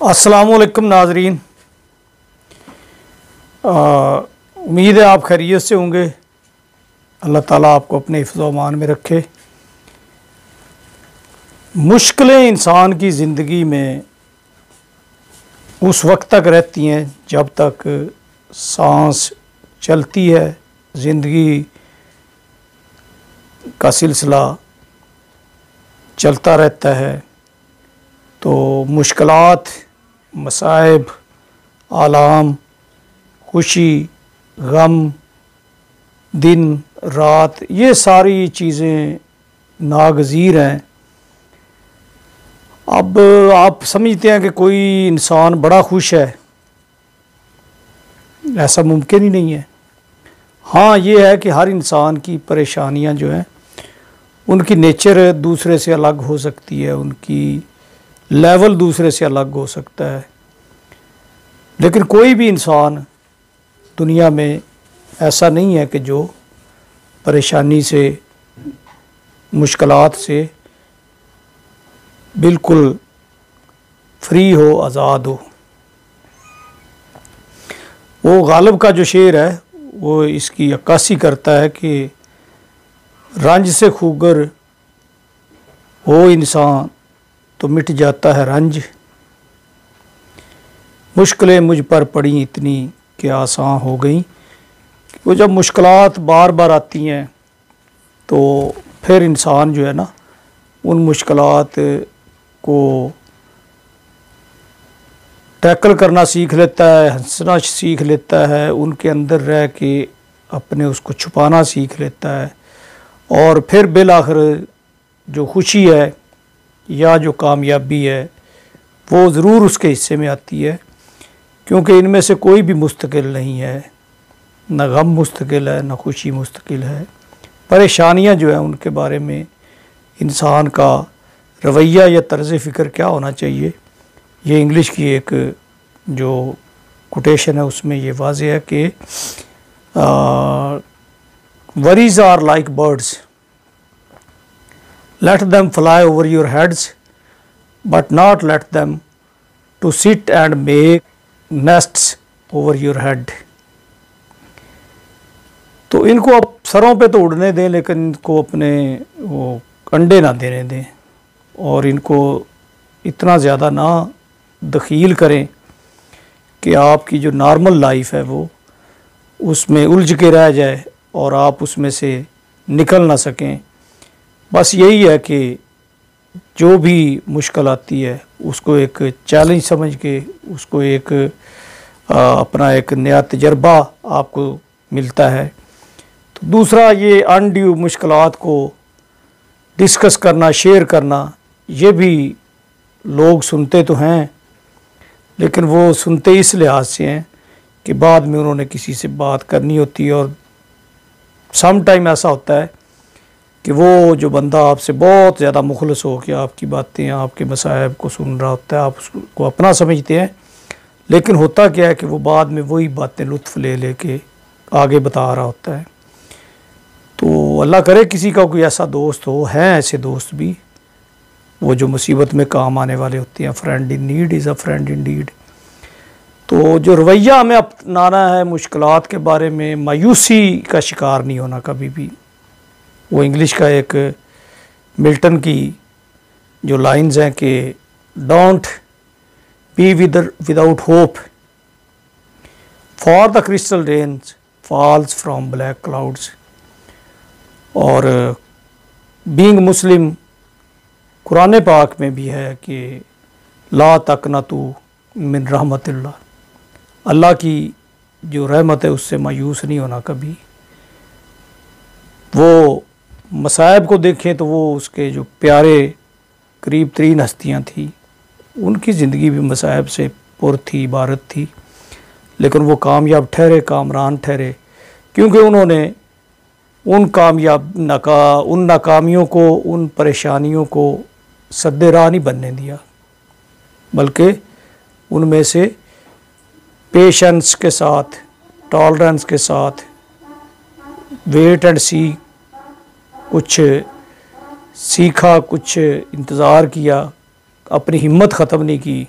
अस्सलामुअलैकुम नाजरीन। उम्मीद है आप खैरियत से होंगे। अल्लाह ताला आपको अपने हिफ्ज़-ओ अमान में रखे। मुश्किलें इंसान की ज़िंदगी में उस वक्त तक रहती हैं जब तक सांस चलती है, ज़िंदगी का सिलसिला चलता रहता है। तो मुश्किलात, मसाइब, आलाम, खुशी, गम, दिन रात, ये सारी चीज़ें नागज़ीर हैं। अब आप समझते हैं कि कोई इंसान बड़ा खुश है, ऐसा मुमकिन ही नहीं है। हाँ, ये है कि हर इंसान की परेशानियां जो हैं उनकी नेचर दूसरे से अलग हो सकती है, उनकी लेवल दूसरे से अलग हो सकता है, लेकिन कोई भी इंसान दुनिया में ऐसा नहीं है कि जो परेशानी से, मुश्किलात से बिल्कुल फ्री हो, आज़ाद हो। वो गालिब का जो शेर है वो इसकी अक्कासी करता है कि रंज से खूगर हो इंसान तो मिट जाता है रंज, मुश्किलें मुझ पर पड़ी इतनी कि आसान हो गई। वो जब मुश्किलात बार बार आती हैं तो फिर इंसान जो है ना उन मुश्किलात को टैकल करना सीख लेता है, हंसना सीख लेता है, उनके अंदर रह के अपने उसको छुपाना सीख लेता है, और फिर बिल आखिर जो खुशी है या जो कामयाबी है वो ज़रूर उसके हिस्से में आती है, क्योंकि इनमें से कोई भी मुस्तकिल नहीं है। न गम मुस्तकिल है, न खुशी मुस्तकिल है। परेशानियां जो है उनके बारे में इंसान का रवैया या तर्ज़ फ़िक्र क्या होना चाहिए, ये इंग्लिश की एक जो कोटेशन है उसमें ये वाज़ेह है कि worries are like birds, let them fly over your heads but not let them to sit and make nests over your head। तो इनको आप सरों पे तो उड़ने दें, लेकिन इनको अपने वो अंडे ना देने दें, और इनको इतना ज़्यादा ना दखील करें कि आपकी जो नॉर्मल लाइफ है वो उसमें उलझ के रह जाए और आप उसमें से निकल ना सकें। बस यही है कि जो भी मुश्किल आती है उसको एक चैलेंज समझ के, उसको एक अपना एक नया तजर्बा आपको मिलता है। तो दूसरा, ये अनड्यू मुश्किलात को डिस्कस करना, शेयर करना, ये भी लोग सुनते तो हैं, लेकिन वो सुनते इस लिहाज से हैं कि बाद में उन्होंने किसी से बात करनी होती है, और सम टाइम ऐसा होता है कि वो जो बंदा आपसे बहुत ज़्यादा मुखलस हो कि आपकी बातें, आपके मसाइब को सुन रहा होता है, आप उसको अपना समझते हैं, लेकिन होता क्या है कि वो बाद में वही बातें लुत्फ़ ले लेके आगे बता रहा होता है। तो अल्लाह करे किसी का कोई ऐसा दोस्त हो, हैं ऐसे दोस्त भी, वो जो मुसीबत में काम आने वाले होते हैं। Friend in need is a friend in deed. तो जो रवैया हमें अपनाना है मुश्किलात के बारे में, मायूसी का शिकार नहीं होना कभी भी। वो इंग्लिश का एक मिल्टन की जो लाइंस हैं कि don't be without hope for the crystal rains falls from black clouds. और बीइंग मुस्लिम कुरान पाक में भी है कि ला तकनतू मिन रहमतिल्लाह, अल्लाह की जो रहमत है उससे मायूस नहीं होना कभी। वो मसाइब को देखें तो वो उसके जो प्यारे करीब तरीन हस्तियाँ थी, उनकी ज़िंदगी भी मसाइब से पुर थी, इबारत थी, लेकिन वो कामयाब ठहरे, कामरान ठहरे, क्योंकि उन्होंने उन उन नाकामियों को, उन परेशानियों को सद्दे राह नहीं बनने दिया, बल्कि उनमें से पेशेंस के साथ, टॉलरेंस के साथ, वेट एंड सी, कुछ सीखा, कुछ इंतज़ार किया, अपनी हिम्मत ख़त्म नहीं की,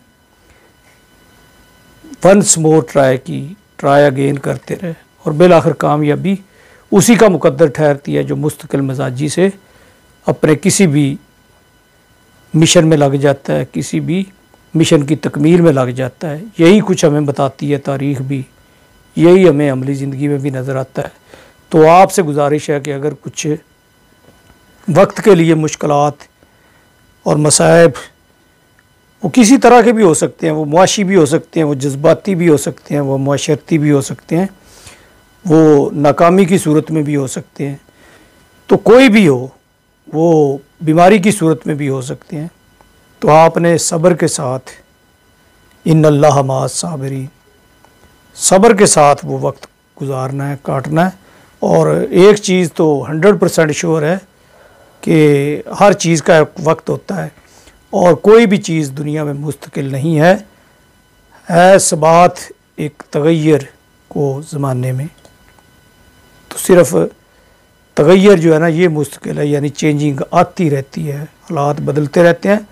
वंस मोर ट्राई अगेन करते रहे और बिलाखिर कामयाबी उसी का मुकद्दर ठहरती है जो मुस्तकिल मिजाजी से अपने किसी भी मिशन में लग जाता है, किसी भी मिशन की तकमील में लग जाता है। यही कुछ हमें बताती है तारीख़ भी, यही हमें अमली ज़िंदगी में भी नज़र आता है। तो आपसे गुजारिश है कि अगर कुछ वक्त के लिए मुश्किलात और मसाइब वो किसी तरह के भी हो सकते हैं, वो मुआशी भी हो सकते हैं, वो जज्बाती भी हो सकते हैं, वो मुआशरती भी हो सकते हैं, वो नाकामी की सूरत में भी हो सकते हैं, तो कोई भी हो, वो बीमारी की सूरत में भी हो सकते हैं, तो आपने सब्र के साथ इन्नल्लाह मअस साबिरीन, सब्र के साथ वो वक्त गुजारना है, काटना है। और एक चीज़ तो 100% श्योर है कि हर चीज़ का एक वक्त होता है और कोई भी चीज़ दुनिया में मुस्तकिल नहीं है सबात एक तगैर को ज़माने में, तो सिर्फ़ तगैर जो है ना ये मुस्तकिल है, यानी चेंजिंग आती रहती है, हालात बदलते रहते हैं।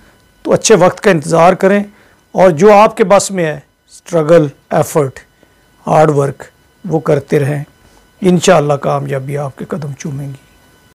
तो अच्छे वक्त का इंतज़ार करें और जो आपके बस में है स्ट्रगल, एफ़र्ट, हार्ड वर्क वो करते रहें। इंशाअल्लाह कामयाबी आपके कदम चूमेंगी।